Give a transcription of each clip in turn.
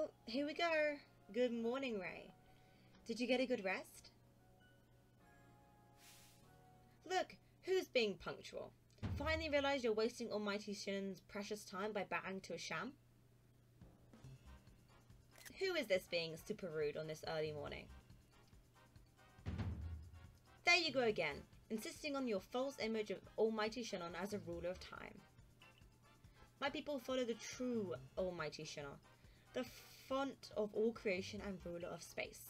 Oh, here we go. Good morning, Ray. Did you get a good rest? Look, who's being punctual? Finally realised you're wasting Almighty Shin's precious time by bowing to a sham? Who is this being super rude on this early morning? There you go again, insisting on your false image of Almighty Shinon as a ruler of time. My people follow the true Almighty Shinon, the font of all creation and ruler of space.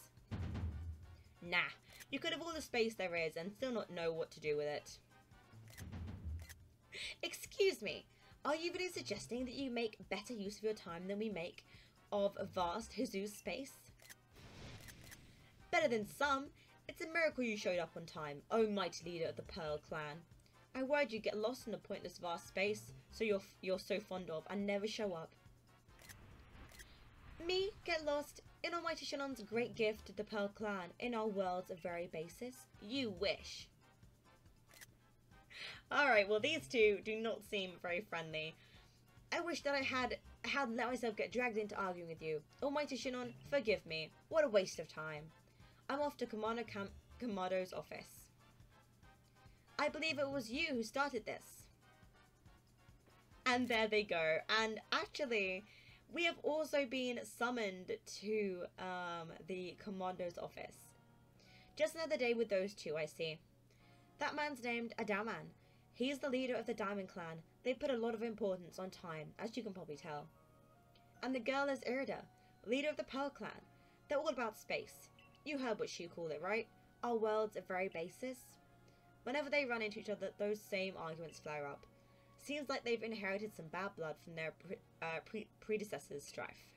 Nah, you could have all the space there is and still not know what to do with it. Excuse me, are you really suggesting that you make better use of your time than we make of vast Hisui's space? Better than some. It's a miracle you showed up on time, oh mighty leader of the Pearl clan. I worried you'd get lost in the pointless vast space so you're so fond of and never show up. Me get lost in Almighty Shinon's great gift to the Pearl clan in our world's very basis? You wish. Alright, well these two do not seem very friendly. I wish that I had let myself get dragged into arguing with you. Almighty Shinon, forgive me. What a waste of time. I'm off to Commander Kamado's office. I believe it was you who started this. And there they go. And actually, we have also been summoned to the Commander's office. Just another day with those two, I see. That man's named Adaman. He's the leader of the Diamond Clan. They put a lot of importance on time, as you can probably tell. And the girl is Irida, leader of the Pearl Clan. They're all about space. You heard what she called it, right? Our world's very basis. Whenever they run into each other, those same arguments flare up. Seems like they've inherited some bad blood from their predecessors' strife.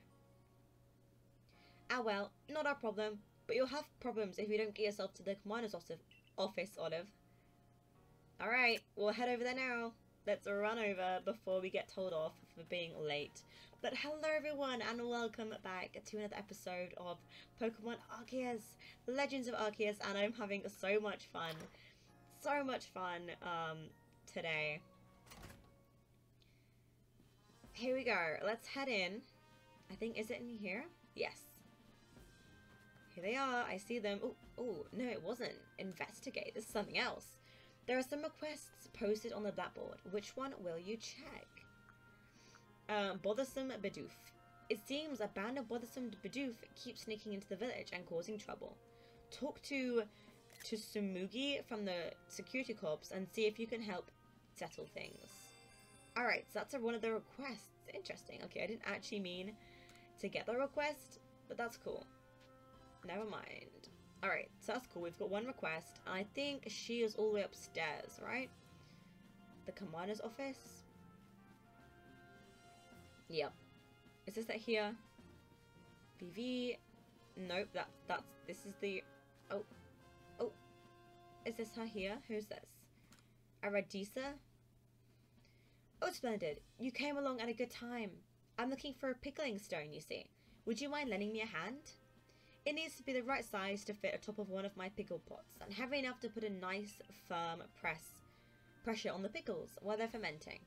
Ah well, not our problem, but you'll have problems if you don't get yourself to the Commander's office, Olive. Alright, we'll head over there now. Let's run over before we get told off for being late. But hello everyone and welcome back to another episode of Pokémon Arceus, Legends of Arceus, and I'm having so much fun. So much fun today. Here we go. Let's head in. I think, is it in here? Yes. Here they are. I see them. Oh, no it wasn't. Investigate. This is something else. There are some requests posted on the blackboard. Which one will you check? Bothersome Bidoof. It seems a band of bothersome Bidoof keeps sneaking into the village and causing trouble. Talk to Sumugi from the security corps and see if you can help settle things. Alright, so that's one of the requests. Interesting. Okay, I didn't actually mean to get the request, but that's cool. Never mind. Alright, so that's cool. We've got one request. I think she is all the way upstairs, right? The commander's office? Yep. Is this that here? BV? Nope, this is the... Oh. Is this her here? Who's this? Aradisa? Oh, splendid. You came along at a good time. I'm looking for a pickling stone, you see. Would you mind lending me a hand? It needs to be the right size to fit atop of one of my pickle pots, and heavy enough to put a nice, firm pressure on the pickles while they're fermenting.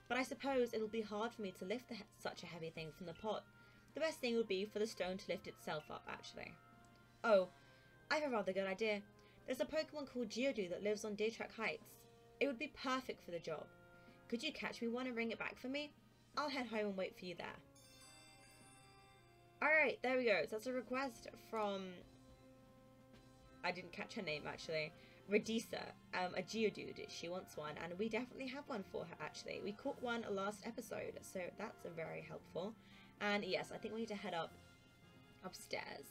But I suppose it'll be hard for me to lift such a heavy thing from the pot. The best thing would be for the stone to lift itself up, actually. Oh, I have a rather good idea. There's a Pokemon called Geodude that lives on Deertrack Heights. It would be perfect for the job. Could you catch me one and bring it back for me? I'll head home and wait for you there. Alright, there we go. So that's a request from... I didn't catch her name, actually. Radisa, a Geodude. She wants one, and we definitely have one for her, actually. We caught one last episode, so that's very helpful. And yes, I think we need to head upstairs.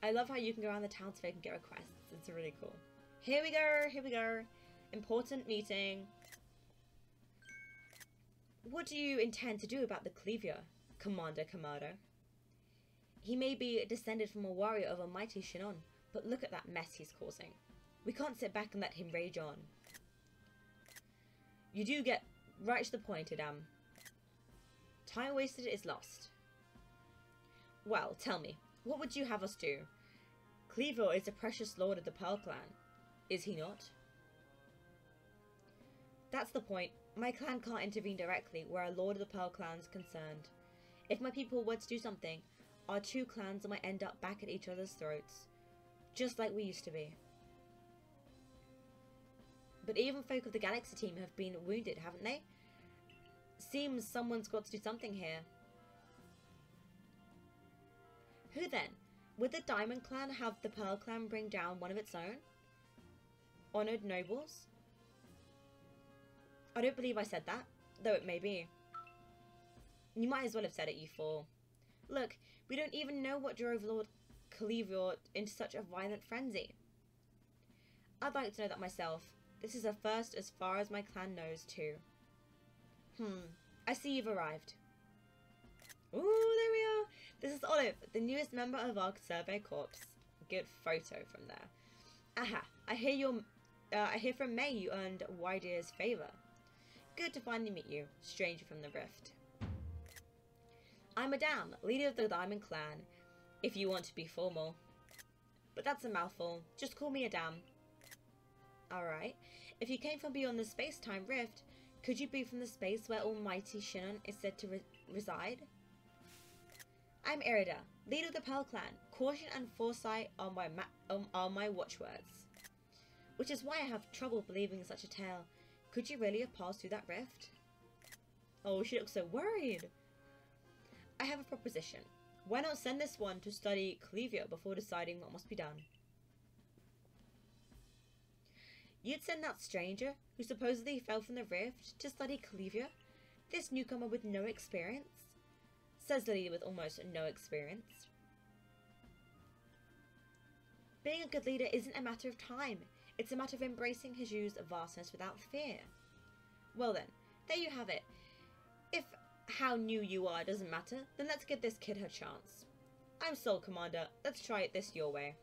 I love how you can go around the townsfolk and get requests. It's really cool. Here we go, here we go. Important meeting. What do you intend to do about the Cleavier, Commander Kamado? He may be descended from a warrior of Almighty Shinon, but look at that mess he's causing. We can't sit back and let him rage on. You do get right to the point, Adam. Time wasted is lost. Well, tell me, what would you have us do? Cleaver is the precious lord of the Pearl clan, is he not? That's the point. My clan can't intervene directly where a lord of the Pearl clan is concerned. If my people were to do something, our two clans might end up back at each other's throats, just like we used to be. But even folk of the Galaxy team have been wounded, haven't they? Seems someone's got to do something here. Who then? Would the Diamond Clan have the Pearl Clan bring down one of its own? Honoured nobles? I don't believe I said that, though it may be. You might as well have said it, you fool. Look, we don't even know what drove Lord Cleaver into such a violent frenzy. I'd like to know that myself. This is a first as far as my clan knows, too. I see you've arrived. Ooh, there we are. This is Olive, the newest member of our survey corps. Good photo from there. Aha, I hear from May you earned Wydear's favour. Good to finally meet you, stranger from the Rift. I'm Madame, leader of the Diamond Clan, if you want to be formal. But that's a mouthful. Just call me Adam. Alright. If you came from beyond the space-time rift, could you be from the space where almighty Shinon is said to reside? I'm Erida, leader of the Pearl Clan. Caution and foresight are my watchwords. Which is why I have trouble believing such a tale. Could you really have passed through that rift? Oh, she looks so worried. I have a proposition. Why not send this one to study Cleaver before deciding what must be done? You'd send that stranger, who supposedly fell from the rift, to study Cleaver? This newcomer with no experience? Says the leader with almost no experience. Being a good leader isn't a matter of time. It's a matter of embracing Hisui's vastness without fear. Well then, there you have it. If how new you are doesn't matter, then let's give this kid her chance. I'm Soul Commander. Let's try it this your way.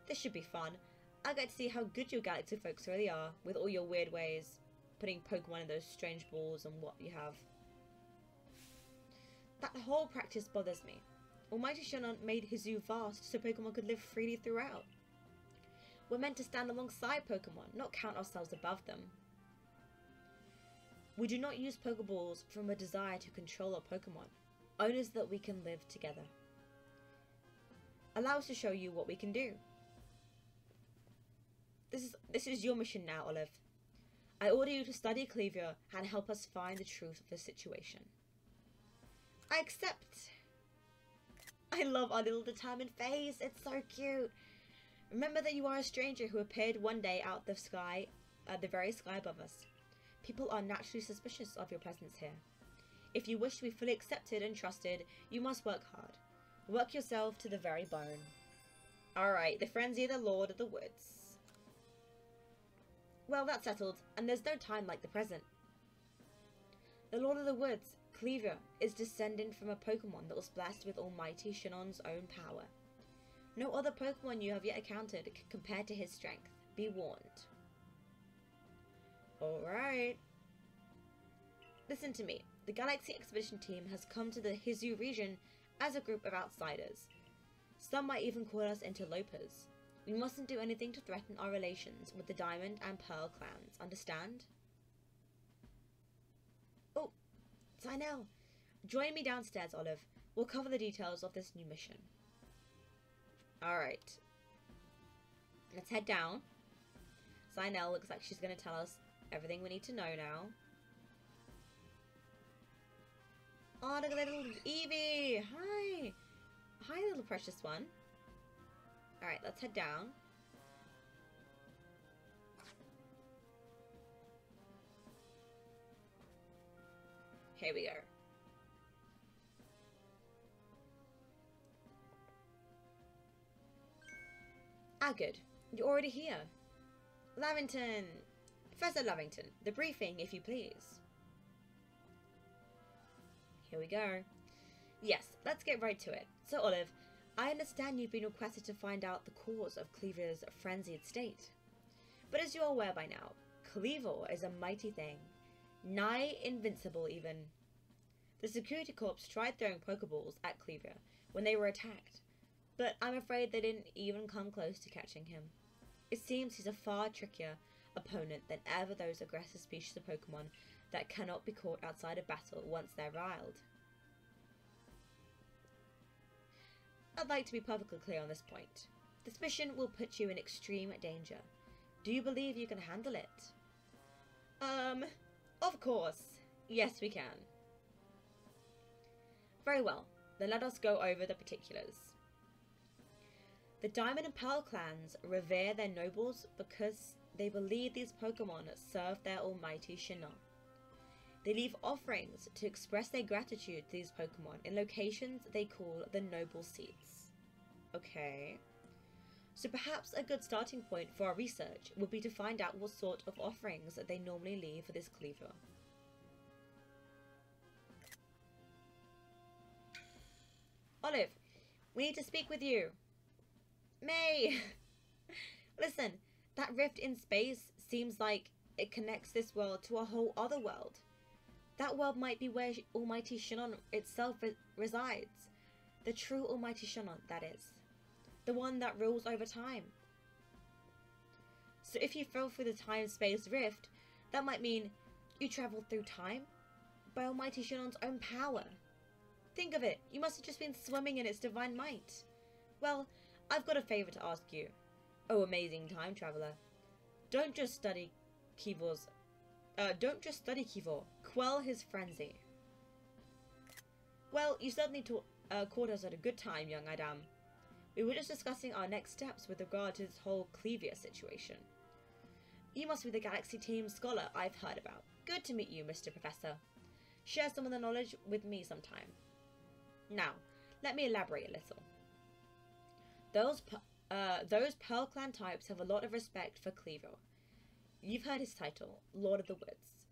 This should be fun. I'll get to see how good your Galaxy folks really are, with all your weird ways, putting Pokemon in those strange balls and what you have. That whole practice bothers me. Almighty Shinon made Hisui vast so Pokemon could live freely throughout. We're meant to stand alongside Pokemon, not count ourselves above them. We do not use Pokeballs from a desire to control our Pokemon, only so that we can live together. Allow us to show you what we can do. This is your mission now, Olive. I order you to study Cleaver and help us find the truth of the situation. I accept. I love our little determined face. It's so cute. Remember that you are a stranger who appeared one day out the sky, the very sky above us. People are naturally suspicious of your presence here. If you wish to be fully accepted and trusted, you must work hard. Work yourself to the very bone. Alright, the frenzy of the Lord of the Woods. Well, that's settled, and there's no time like the present. The Lord of the Woods, Cleaver, is descended from a Pokemon that was blessed with almighty Shinon's own power. No other Pokemon you have yet encountered can compare to his strength. Be warned. Alright. Listen to me. The Galaxy Expedition team has come to the Hisui region as a group of outsiders. Some might even call us interlopers. We mustn't do anything to threaten our relations with the Diamond and Pearl clans, understand? Oh, Sinel. Join me downstairs, Olive. We'll cover the details of this new mission. Alright. Let's head down. Sinel looks like she's going to tell us everything we need to know now. Oh, look at little Eevee! Hi! Hi, little precious one. Alright, let's head down. Here we go. Ah, good. You're already here. Lavington! Professor Lavington, the briefing, if you please. Here we go. Yes, let's get right to it. So, Olive, I understand you've been requested to find out the cause of Cleaver's frenzied state. But as you're aware by now, Cleaver is a mighty thing. Nigh invincible, even. The security corps tried throwing Pokeballs at Cleaver when they were attacked, but I'm afraid they didn't even come close to catching him. It seems he's a far trickier opponent than ever those aggressive species of Pokemon that cannot be caught outside of battle once they're riled. I'd like to be perfectly clear on this point. This mission will put you in extreme danger. Do you believe you can handle it? Of course. Yes, we can. Very well, then let us go over the particulars. The Diamond and Pearl clans revere their nobles because they believe these Pokemon serve their almighty Shinon. They leave offerings to express their gratitude to these Pokemon in locations they call the Noble Seats. Okay. So perhaps a good starting point for our research would be to find out what sort of offerings they normally leave for this Cleaver. Olive, we need to speak with you. May! Listen, that rift in space seems like it connects this world to a whole other world. That world might be where Almighty Shinon itself resides. The true Almighty Shinon, that is. The one that rules over time. So if you fell through the time-space rift, that might mean you travelled through time by Almighty Shinon's own power. Think of it, you must have just been swimming in its divine might. Well, I've got a favour to ask you. Oh, amazing time traveller. Don't just study Kivor. Quell his frenzy. Well, you certainly caught us at a good time, young Adam. We were just discussing our next steps with regard to this whole Cleavia situation. You must be the Galaxy Team scholar I've heard about. Good to meet you, Mr. Professor. Share some of the knowledge with me sometime. Now, let me elaborate a little. Those Pearl Clan types have a lot of respect for Cleaver. You've heard his title, Lord of the Woods.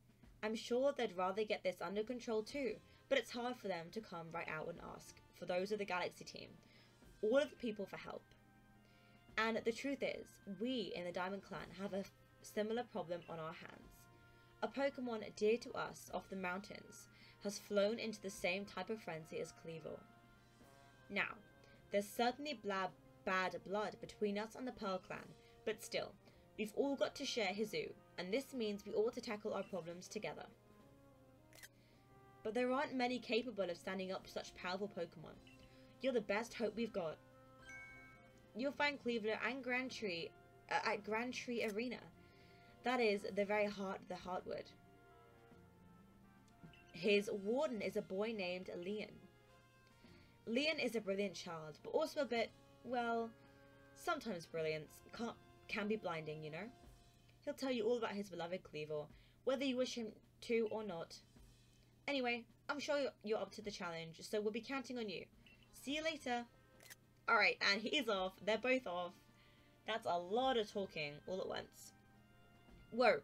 I'm sure they'd rather get this under control too, but it's hard for them to come right out and ask, for those of the Galaxy Team, all of the people for help. And the truth is, we in the Diamond Clan have a similar problem on our hands. A Pokemon dear to us off the mountains has flown into the same type of frenzy as Cleaver. Now, there's certainly bad blood between us and the Pearl Clan, but still, we've all got to share Hisui, and this means we ought to tackle our problems together. But there aren't many capable of standing up to such powerful Pokemon. You're the best hope we've got. You'll find Cleaver and Grand Tree at Grand Tree Arena. That is the very heart of the Heartwood. His warden is a boy named Leon. Leon is a brilliant child, but also a bit, well, sometimes brilliance can be blinding, you know? He'll tell you all about his beloved Cleaver, whether you wish him to or not. Anyway, I'm sure you're up to the challenge, so we'll be counting on you. See you later. Alright, and he's off. They're both off. That's a lot of talking all at once. Whoa,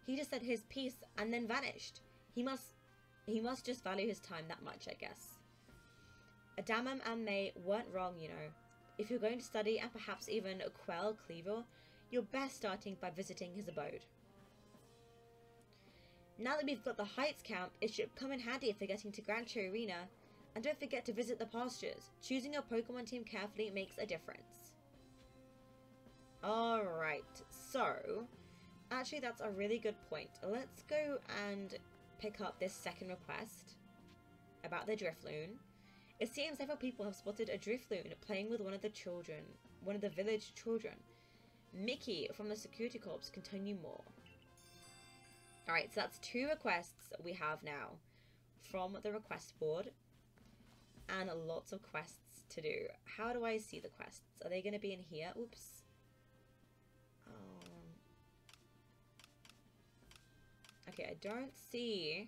he just said his piece and then vanished. He must just value his time that much, I guess. Adamam and May weren't wrong, you know. If you're going to study and perhaps even quell Cleaver, you're best starting by visiting his abode. Now that we've got the Heights camp, it should come in handy for getting to Grand Tree Arena. And don't forget to visit the pastures. Choosing your Pokemon team carefully makes a difference. Alright, so actually that's a really good point. Let's go and pick up this second request about the Drifloon. It seems several people have spotted a Drifloon playing with one of the village children. Mickey from the security corps can tell you more. Alright, so that's 2 requests we have now from the request board. And lots of quests to do. How do I see the quests? Are they going to be in here? Oops. Okay, I don't see.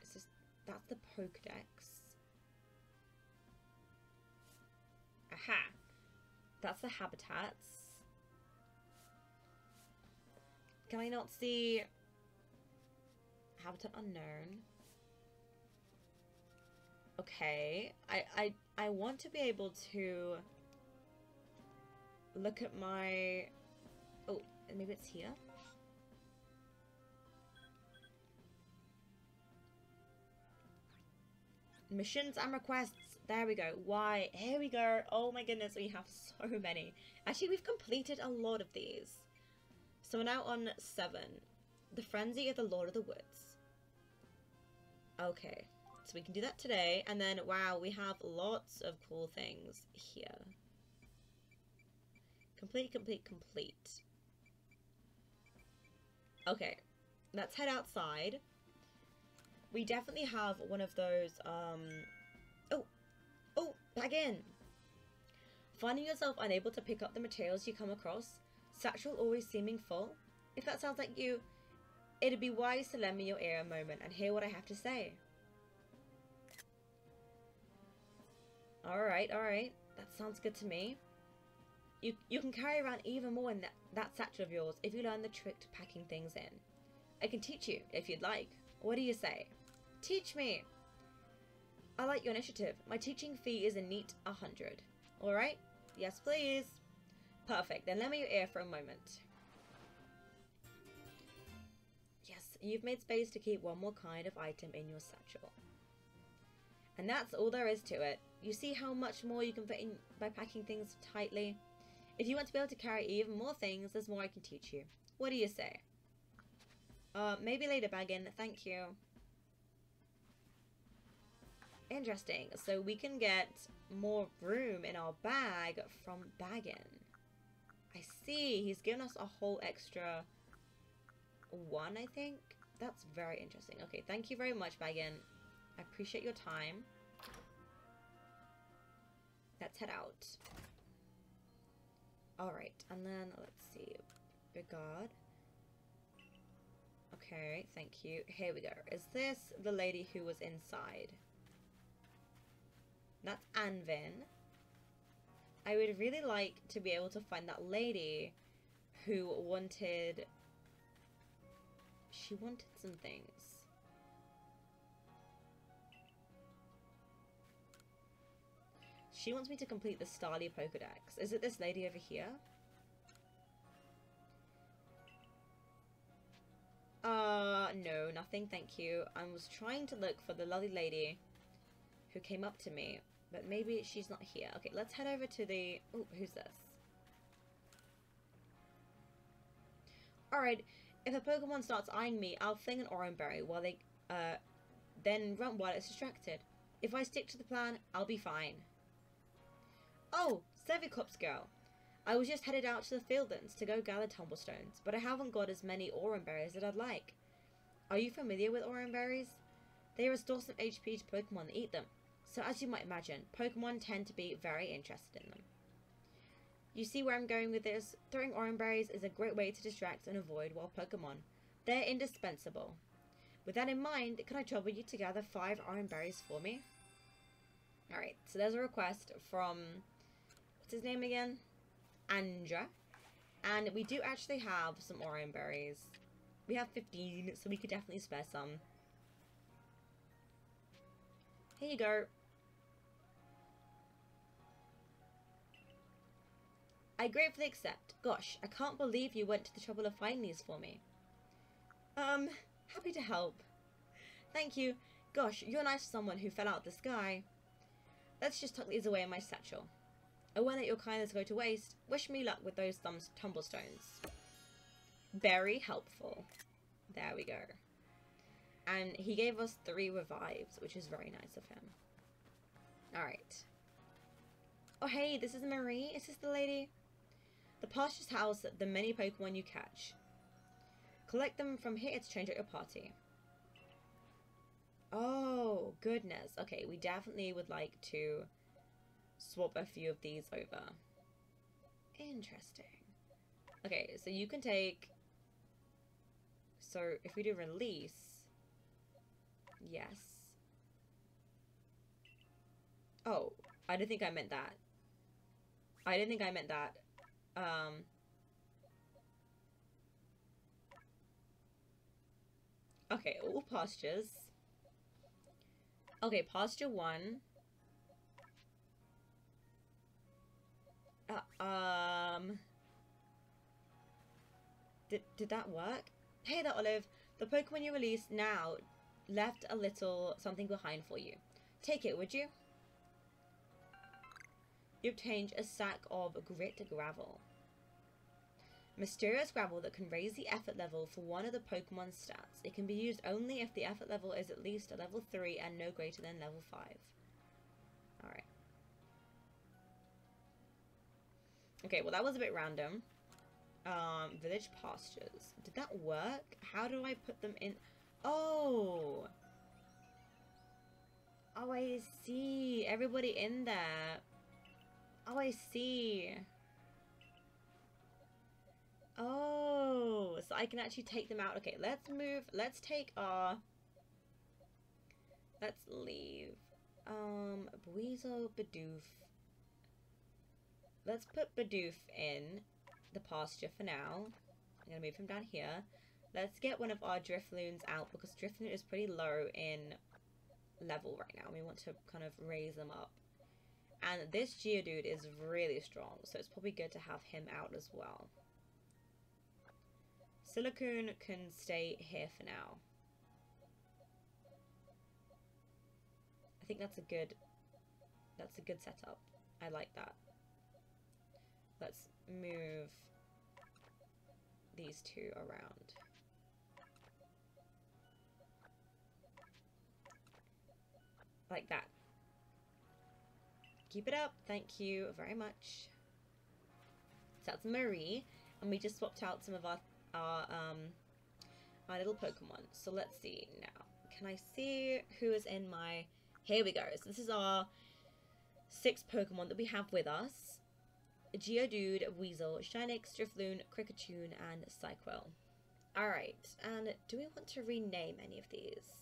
It's just that's the Pokédex. Aha. That's the habitats. Can I not see habitat unknown? Okay, I want to be able to look at my... Oh, maybe it's here? Missions and requests. There we go. Why? Here we go. Oh my goodness, we have so many. Actually, we've completed a lot of these. So we're now on 7. The Frenzy of the Lord of the Woods. Okay. so we can do that today. And then, wow, we have lots of cool things here. Complete, complete, complete. Okay, let's head outside. We definitely have one of those, Oh, back in! Finding yourself unable to pick up the materials you come across, satchel always seeming full. If that sounds like you, it'd be wise to lend me your ear a moment and hear what I have to say. Alright, that sounds good to me. You can carry around even more in that satchel of yours if you learn the trick to packing things in. I can teach you, if you'd like. What do you say? Teach me! I like your initiative. My teaching fee is a neat 100. Alright? Yes, please. Perfect. Then lend me your ear for a moment. Yes, you've made space to keep one more kind of item in your satchel. And that's all there is to it. You see how much more you can fit in by packing things tightly? If you want to be able to carry even more things, there's more I can teach you. What do you say? Maybe later, Baggin. Thank you. Interesting. So we can get more room in our bag from Baggin. I see. He's given us a whole extra one, I think. That's very interesting. Okay, thank you very much, Baggin. I appreciate your time. Let's head out. Alright, and then let's see. Regard. Okay, thank you. Here we go. Is this the lady who was inside? That's Anvin. I would really like to be able to find that lady who wanted... She wanted some things. She wants me to complete the Starly Pokédex. Is it this lady over here? No, nothing, thank you. I was trying to look for the lovely lady who came up to me, but maybe she's not here. Okay, let's head over to the... Oh, who's this? Alright, if a Pokemon starts eyeing me, I'll fling an Oranberry while they, then run while it's distracted. If I stick to the plan, I'll be fine. Oh, Sevicops girl. I was just headed out to the Fieldlands to go gather tumblestones, but I haven't got as many Oranberries as I'd like. Are you familiar with Oranberries? They restore some HP to Pokemon that eat them, so as you might imagine, Pokemon tend to be very interested in them. You see where I'm going with this? Throwing Oranberries is a great way to distract and avoid wild Pokemon. They're indispensable. With that in mind, can I trouble you to gather 5 Oranberries for me? Alright, so there's a request from... What's his name again? Andra. And we do actually have some Oranberries. We have 15, so we could definitely spare some. Here you go. I gratefully accept. Gosh, I can't believe you went to the trouble of finding these for me. Happy to help. Thank you. Gosh, you're nice to someone who fell out of the sky. Let's just tuck these away in my satchel. I won't let your kindness go to waste. Wish me luck with those tumblestones. Very helpful. There we go. And he gave us 3 revives, which is very nice of him. Alright. Oh hey, this is Marie. Is this the lady? The pastures house the many Pokemon you catch. Collect them from here to change out your party. Oh, goodness. Okay, we definitely would like to swap a few of these over. Interesting. Okay, so you can take... So, if we do release... Yes. Oh, I didn't think I meant that. I didn't think I meant that. Okay, all pastures. Okay, pasture 1. Did that work? Hey there, Olive. The Pokemon you released now left a little something behind for you. Take it, would you? You obtained a sack of grit gravel. Mysterious gravel that can raise the effort level for one of the Pokemon's stats. It can be used only if the effort level is at least a level 3 and no greater than level 5. Alright. Okay, well that was a bit random. Village pastures. Did that work? How do I put them in? Oh! Oh, I see. Everybody in there. Oh, I see. Oh, so I can actually take them out. Okay, let's move. Let's take our... Let's leave. Buizel, Bidoof. Let's put Bidoof in the pasture for now. I'm going to move him down here. Let's get one of our Drifloons out because Drifloon is pretty low in level right now. We want to kind of raise them up. And this Geodude is really strong, so it's probably good to have him out as well. Silicone can stay here for now. I think that's a good setup. I like that. Let's move these two around. Like that. Keep it up. Thank you very much. So that's Marie, and we just swapped out some of our little Pokemon. So let's see now. Can I see who is in my... Here we go. So this is our 6 Pokemon that we have with us. Geodude, Weasel, Shinx, Drifloon, Kricketune, and Psyquell. Alright, and do we want to rename any of these?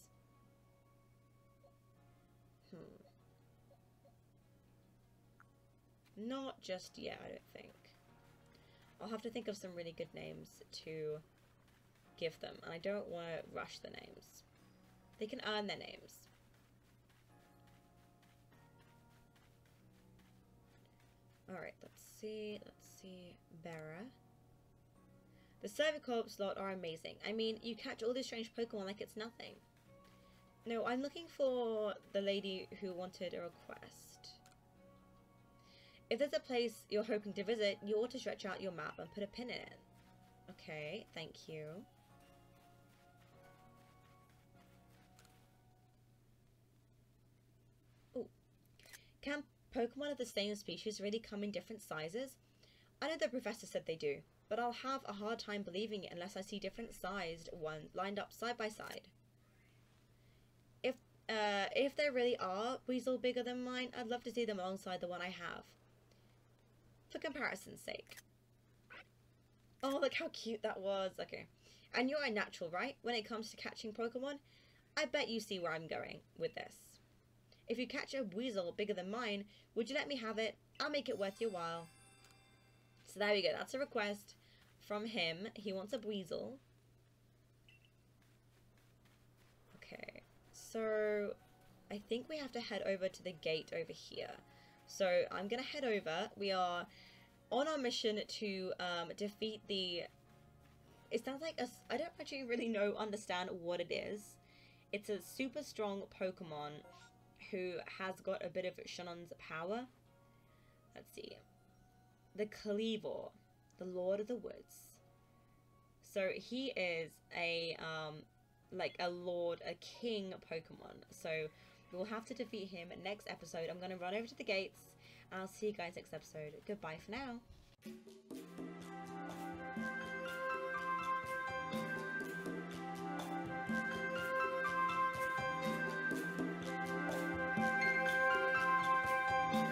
Not just yet, I don't think. I'll have to think of some really good names to give them, and I don't want to rush the names. They can earn their names. Alright, let's see. Bera. The Cervicorp slot are amazing. I mean, you catch all these strange Pokemon like it's nothing. No, I'm looking for the lady who wanted a request. If there's a place you're hoping to visit, you ought to stretch out your map and put a pin in it. Okay, thank you. Oh. Can Pokemon of the same species really come in different sizes? I know the professor said they do, but I'll have a hard time believing it unless I see different sized ones lined up side by side. If there really are Weasel bigger than mine, I'd love to see them alongside the one I have. For comparison's sake. Oh, look how cute that was. Okay. And you're a natural, right? When it comes to catching Pokemon? I bet you see where I'm going with this. If you catch a Weasel bigger than mine, would you let me have it? I'll make it worth your while. So there we go. That's a request from him. He wants a Weasel. Okay. So I think we have to head over to the gate over here. So I'm going to head over. We are on our mission to defeat the... It sounds like I don't actually really understand what it is. It's a super strong Pokemon who has got a bit of Shannon's power. Let's see. The Cleavor, the Lord of the Woods. So he is a like a lord, a king Pokemon. So we'll have to defeat him next episode. I'm going to run over to the gates, and I'll see you guys next episode. Goodbye for now.